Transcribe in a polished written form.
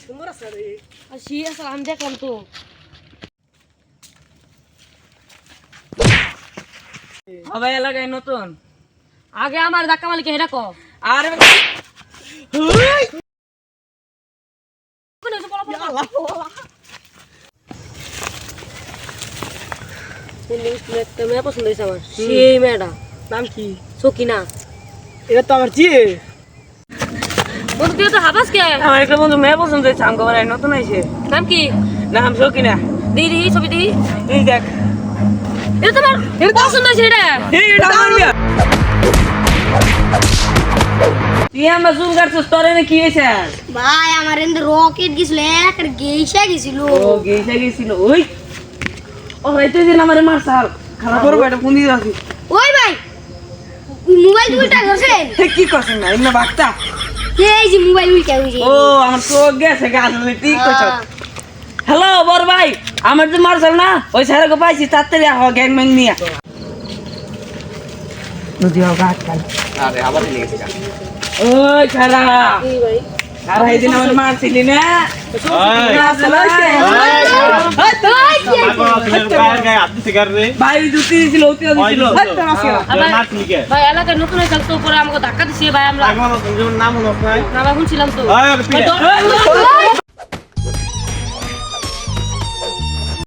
সুন্দর আছে রে। আমি দেখলাম তো। সবাই এলাকায় নতুন। আগে আমার ধাক্কা মালিক হেডা কো। আরে মেয়ে পছন্দ হয়েছে আমার, সেই মেয়েটা নাম কি? সকিনা। এটা তো আমার চিয়ে। বন্ধু তুই তো হাবাস কে? আমার একটা বন্ধু মেয়ে পছন্দ হয়েছে, আমগো বাড়ায় নতুন আইছে। নাম কি? নাম সকিনা। দি ছবি দি। এই দেখ, এটা তোমার পছন্দ হয়েছে এটা? এটা আমার বিয়া। তুই আমার চুল কাটছিস, তোর এনে কি হয়েছে? ভাই আমার এন্ড রকেট গেছিল একটা গেইসা গেছিল। ও গেইসা গেছিল। ওই ও রাইতে দিন আমারে মারছাল। খারাপ করবো এটা ফোন দিয়ে রাখি। ওই ভাই মোবাইল উল্টা গেছে। কি করছেন না এমনি বাচ্চা? এই যে মোবাইল উল্টা হইছে। ও আমার চোখ গেছে গাছ ঠিক কইছ। হ্যালো বড় ভাই, আমার যে মারছাল না ওই স্যারকে পাইছি, তাড়াতাড়ি আহ গ্যাং ম্যাং নিয়ে। নদী হোক গাছ কাল। আরে আবার নিয়ে গেছে ওই খারা এই ভাই খারা এই দিন আমার মারছিলি না? ভাই দুটি দিছিল ওটি দিছিল। ভাই এলাকায় নতুন হয়েছে তো, উপরে আমাকে ধাক্কা দিছে ভাই। আমরা নাম হলো আমরা শুনছিলাম তো। ভাই